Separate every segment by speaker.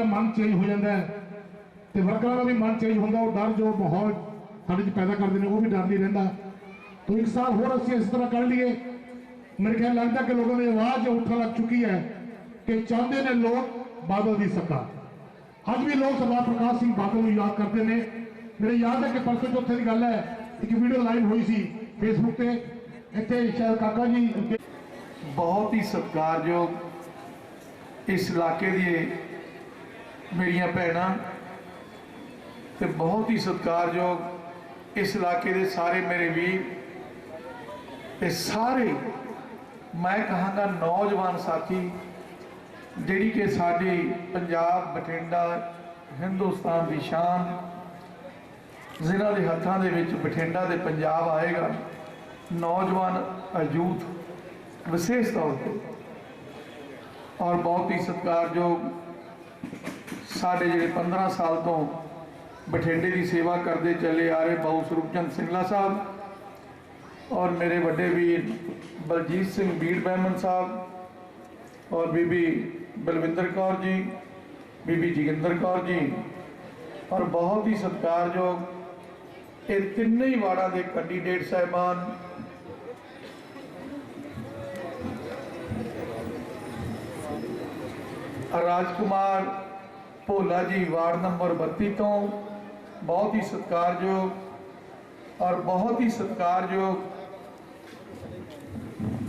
Speaker 1: मन चेंज हो जाता है तो वर्करां का भी मन चेंज होता, वो डर जो माहौल साढ़े पैदा करते हैं वो भी डर नहीं रहा। तो एक साल होर असीं इस तरह कर लिए। मेरे ख्याल लगता कि लोगों की आवाज़ उठन लग चुकी है कि चाहते हैं लोग बादल की सरकार। अज भी लोग सरदार प्रकाश सिंह बादल को याद करते हैं। मेरे याद है कि परसों चौथे की गल है, एक वीडियो लाइव हुई सी फेसबुक पे, इतने शायद काका जी
Speaker 2: बहुत ही सत्कारयोग इस इलाके दी मेरियां भैणां ते बहुत ही सत्कारयोग इस इलाके दे सारे मेरे वीर ते सारे मैं कहांगा नौजवान साथी जिहड़ी कि साडी पंजाब बठिंडा हिंदुस्तान की शान, जिन्हां दे हत्थां दे विच बठिंडा दे पंजाब आएगा, नौजवान यूथ विशेष तौर पर। और बहुत ही सत्कारयोग साढ़े जो 15 साल तो बठिंडे की सेवा करते चले आ रहे बाऊ स्वरूपचंद सिंगला साहब और मेरे बड़े वीर बलजीत सिंह बीड़ बैमन साहब और बीबी बलविंदर कौर जी, बीबी जोगिंदर कौर जी, और बहुत ही सत्कारयोग ये तिने ही वार्डां के कैंडीडेट साहबान राजकुमार भोला जी वार्ड नंबर 32 तो बहुत ही सत्कारयोग और बहुत ही सत्कारयोग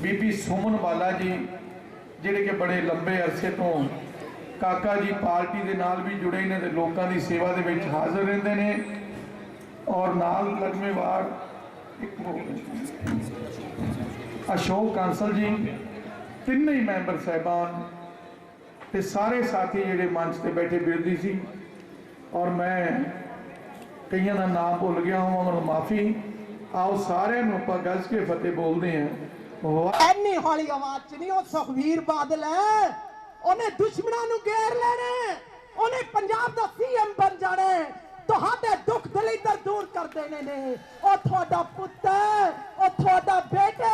Speaker 2: बीबी सुमन वाला जी जिहड़े कि बड़े लंबे अरसे तो काका जी पार्टी के नाल भी जुड़े ने ते लोकां दी सेवा दे विच हाज़र रहिंदे ने। और नाल लगमे वार्ड अशोक कांसल जी, तीनों ही मैंबर साहबान ते सारे साथी जिहड़े मंच पे बैठे विरोधी सी, और मैं कईयां दा नाम भुल गया हूँ, उन्होंने माफ़ी। आओ सारे आपां गज के फतेह बोलते हैं।
Speaker 3: एनी हौली आवाज च नहीं, सुखबीर बादल है, उन्हें दुश्मनों नूं घेर लेने, उन्हें पंजाब दा सीएम बन जाने, तुहाडे दुख दलिदर दूर कर देने ने। ओ तुहाडा पुत्तर, ओ तुहाडा बेटा,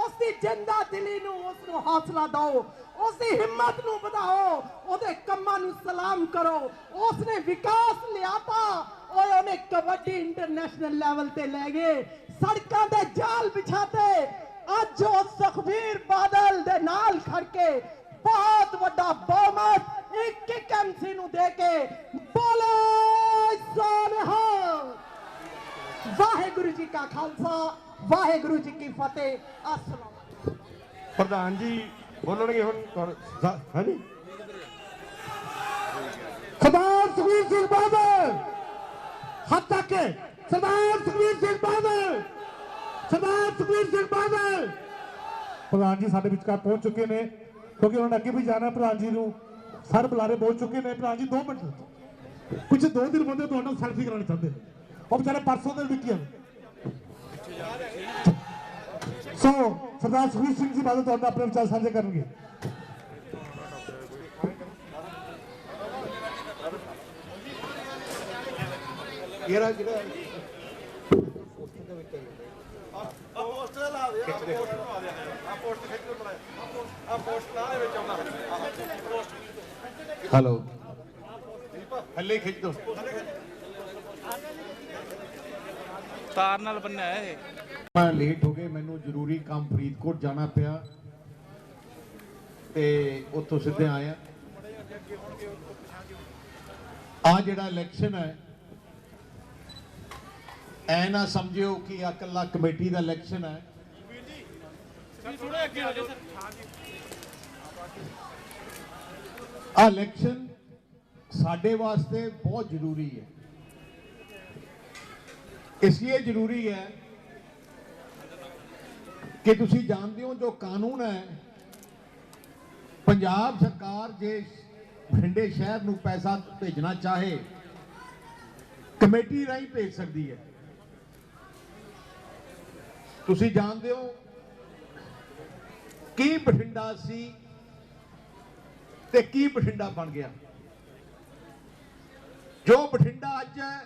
Speaker 3: उसकी जिंदा दिली नूं उसनूं हौसला दो, उसकी हिम्मत नूं बढ़ाओ, ओदे कम्मां नूं सलाम करो। उसने विकास लियाता और उन्हें कबड्डी इंटरनेशनल लेवल ते ले गए, सड़कों ते जाल बिछाते। अज जो सुखबीर बादल दे नाल खड़ के बहुत बड़ा बहुमत एक एमसी नूं दे के बोले सोनिहाल। वाहेगुरु जी का खालसा, वाहेगुरु जी की फतेह। अस्सलाम।
Speaker 4: प्रधान जी बोलणगे हुण। हाँ जी,
Speaker 1: सरदार सुखबीर सिंह बादल हाथ तक के, सरदार सुखबीर सिंह बादल, सरदार सुखबीर सिंह बादल। प्रधान जी साडे विचकार पहुंच चुके हैं क्योंकि उन्होंने अगे भी जाना। प्रधान जी नूं सर बुलारे पहुंच चुके हैं। प्रधान जी 2 मिनट कुछ 2 दिन बंदे तो सैल्फी करानी चाहते हैं, और बेचारे परसों के विकिया। सो सरदार सुखबीर सिंह जी बादल तो अपने विचार साझे करेंगे।
Speaker 4: हेलो हल्ले खिंच दो,
Speaker 5: तार नाल बन्ना है।
Speaker 4: मैं लेट हो गए, मैनू जरूरी काम फरीदकोट जाना पिया ते उत्थों सीधे आया। आ जिहड़ा इलैक्शन है ऐ ना समझियो कि इकल्ला कमेटी का इलैक्शन है। आ इलैक्शन साडे वास्ते बहुत जरूरी है। इसलिए जरूरी है कि तुसी जानते हो जो कानून है, पंजाब सरकार जे बठिंडे शहर नूं पैसा भेजना चाहे कमेटी राही भेज सकती है। तुसी जानते हो की बठिंडा सी ते की बठिंडा बन गया। जो बठिंडा अज है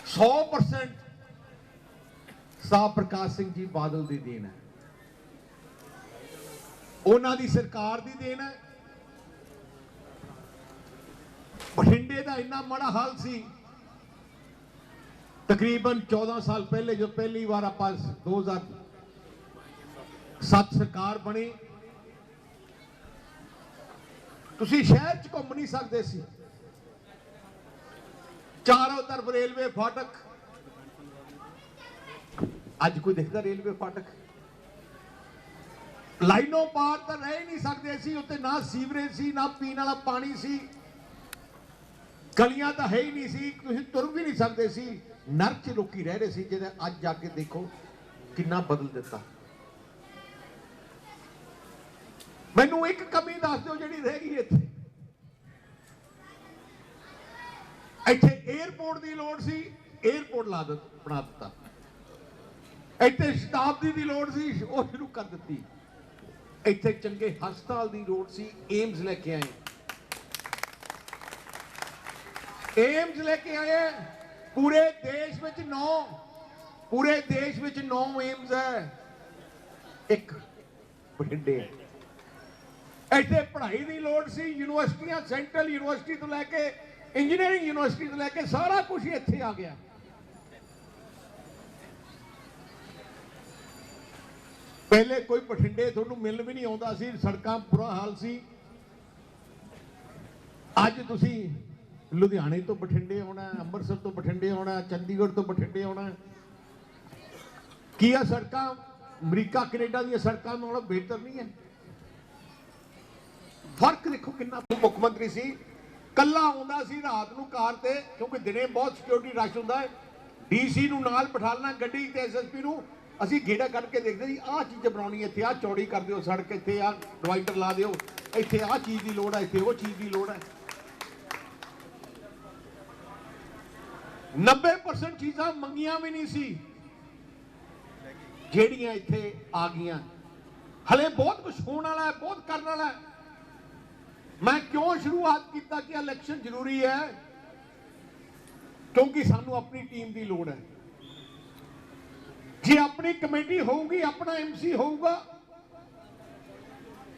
Speaker 4: 100% साह प्रकाश सिंह जी बादल की देन है, उन्हों की सरकार की देन है, बठिंडे का इन्ना माड़ा हाल सी, तकरीबन 14 साल पहले जो पहली बार आप 2007 सरकार बनी, तुसी शहर च घूम नहीं सकते सी, चारों तरफ रेलवे फाटक। अज कोई दिखता रेलवे फाटक? लाइनों पार तो रह ही नहीं सकते सी, उत्ते ना सीवरेज सी, ना पीने वाला पानी सी, गलियां तो है ही नहीं सी, तुसीं तुर भी नहीं सकते सी, नरक च लोकी रह रहे सी। जिहदे अज जाके देखो कितना बदल दिता। मैनू एक कमी दस दो जिहड़ी रह गई इत्थे। इत्थे एयरपोर्ट की लोड़ सी, एयरपोर्ट बना दिता। इत्थे शताब्दी की लोड़ सी, वो शुरू कर दी। इत्थे चंगे हस्पताल की लोड़ सी, एम्स लेके आए। एम्स लेके आए। पूरे देश में 9 एम्स है, एक बठिंडे है। इत्थे पढ़ाई की लोड़ सी, यूनिवर्सिटियां सेंट्रल यूनिवर्सिटी तो लैके इंजीनियरिंग यूनिवर्सिटी तो लैके सारा कुछ ही इत्थे आ गया। पहले कोई बठिंडे तुहानूं मिल भी नहीं आउंदा सी, सड़कां बुरा हाल सी। अज तुसीं लुधियाने तो बठिंडे आउणा, अंमृतसर तो बठिंडे आउणा, चंडीगढ़ तो बठिंडे आउणा। की आ सड़कां अमरीका कनेडा दी सड़कां नालों बेहतर नहीं है? फर्क देखो कितना। मुख्यमंत्री सी, कल्ला आउंदा सी रात नूं कार ते, क्योंकि दिने बहुत सिक्योरिटी रश हुंदा है। डीसी नूं नाल बिठालना गड्डी ते एसएसपी नूं ਅਸੀਂ ਗੇੜਾ ਕੱਢ ਕੇ ਦੇਖਦੇ ਜੀ, ਆਹ ਚੀਜ਼ ਬਣਾਉਣੀ ਇੱਥੇ, ਆਹ ਚੌੜੀ ਕਰ ਦਿਓ ਸੜਕ, ਇੱਥੇ ਆਹ ਡਿਵਾਈਡਰ ਲਾ ਦਿਓ, ਇੱਥੇ ਆਹ ਚੀਜ਼ ਦੀ ਲੋੜ ਹੈ, ਇੱਥੇ ਉਹ ਚੀਜ਼ ਦੀ ਲੋੜ ਹੈ। 90% ਚੀਜ਼ਾਂ ਮੰਗੀਆਂ ਵੀ ਨਹੀਂ ਸੀ ਜਿਹੜੀਆਂ ਇੱਥੇ ਆ ਗਈਆਂ। ਹਲੇ ਬਹੁਤ ਕੁਝ ਹੋਣ ਵਾਲਾ ਹੈ, ਬਹੁਤ ਕਰਨ ਵਾਲਾ ਹੈ। ਮੈਂ ਕਿਉਂ ਸ਼ੁਰੂਆਤ ਕੀਤਾ ਕਿ ਇਲੈਕਸ਼ਨ ਜ਼ਰੂਰੀ ਹੈ? ਕਿਉਂਕਿ ਸਾਨੂੰ ਆਪਣੀ ਟੀਮ ਦੀ ਲੋੜ ਹੈ। जी अपनी कमेटी होगी, अपना एमसी होगा,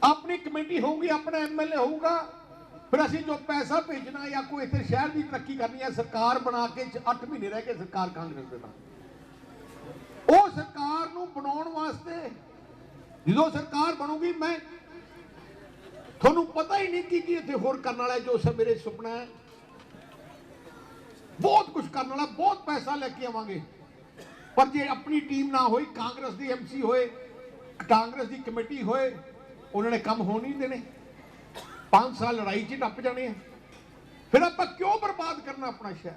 Speaker 4: अपनी कमेटी होगी, अपना एमएलए होगा, फिर असं जो पैसा भेजना या कोई इतने शहर की तरक्की करनी है, सरकार बना के 8 महीने रह के सरकार कांग्रेस के नाल वो सरकार नूं बनाउण वास्ते जो सरकार बनूगी, मैं थोनू पता ही नहीं कि इतने होर करने वाला है। जो सब मेरे सुपना है, बहुत कुछ करने वाला, बहुत पैसा लेके आवांगे। पर जे अपनी टीम ना होई, कांग्रेस की एमसी होए, कांग्रेस की कमेटी होए, उन्होंने काम हो नहीं देने। 5 साल लड़ाई च टप जाने हैं। फिर आप क्यों बर्बाद करना अपना शहर?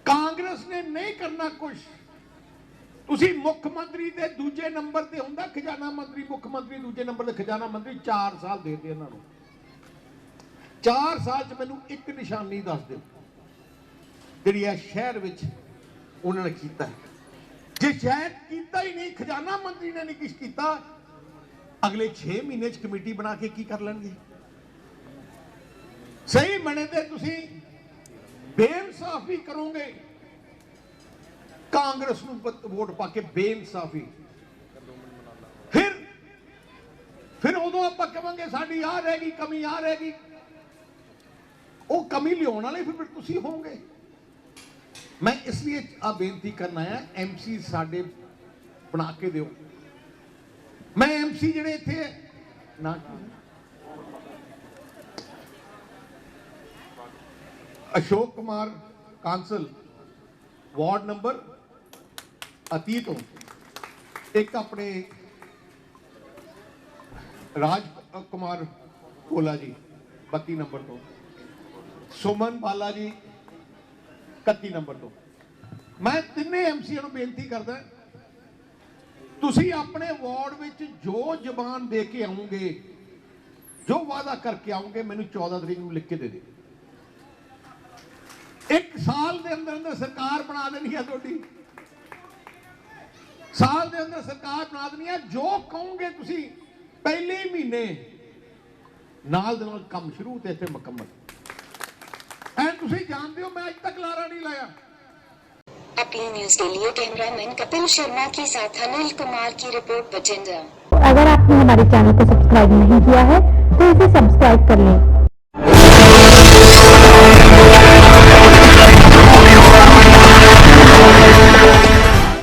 Speaker 4: कांग्रेस ने नहीं करना कुछ। तुसी मुख्यमंत्री दे दूजे नंबर ते हुंदा खजाना मंत्री, मुख्यमंत्री दूजे नंबर ते खजाना मंत्री। 4 साल दे दे इन्हां नूं। 4 साल च मैनूं एक निशानी दस दिओ जिहड़ी आ शहर विच उन्होंने किया है। जे शायद किया ही नहीं, खजाना मंत्री ने नहीं कुछ किया, अगले 6 महीने कमेटी बना के की कर लेंगे? सही मने ते तुसी बेइंसाफी करोगे, कांग्रेस नूं वोट पा के बेइंसाफी। फिर उदों आप कहेंगे साडी आ रहेगी कमी, आ रहेगी। वो कमी लियाउण वाले फिर तुसी होंगे। मैं इसलिए आ बेनती करना है, एमसी साडे बना के दिओ। मैं एमसी जिहड़े इत्थे ना अशोक कुमार कांसल वार्ड नंबर 30 तो, एक अपने राज कुमार कोला जी 32 नंबर तो, सुमन बाला जी 31 नंबर तो। मैं तिने एमसीए बेनती करदा, तुसी अपने वार्ड विच जो जबान दे के आओगे, जो वादा करके आओगे, मैनू 14 तरीक नूं लिख के दे दे। 1 साल के अंदर अंदर सरकार बना देनी है तुहाडी। साल के अंदर सरकार बना देनी है। जो कहोगे तुसी पहले महीने नाल दे नाल काम शुरू ते इत्थे मुकम्मल। तुसी जानते हो मैं आज तक लारा नहीं लाया।
Speaker 6: अपनी न्यूज के लिए कैमरामैन कपिल शर्मा के साथ अनिल कुमार की रिपोर्ट बठिंडा।
Speaker 7: अगर आपने हमारे चैनल को सब्सक्राइब नहीं किया है तो इसे सब्सक्राइब कर लें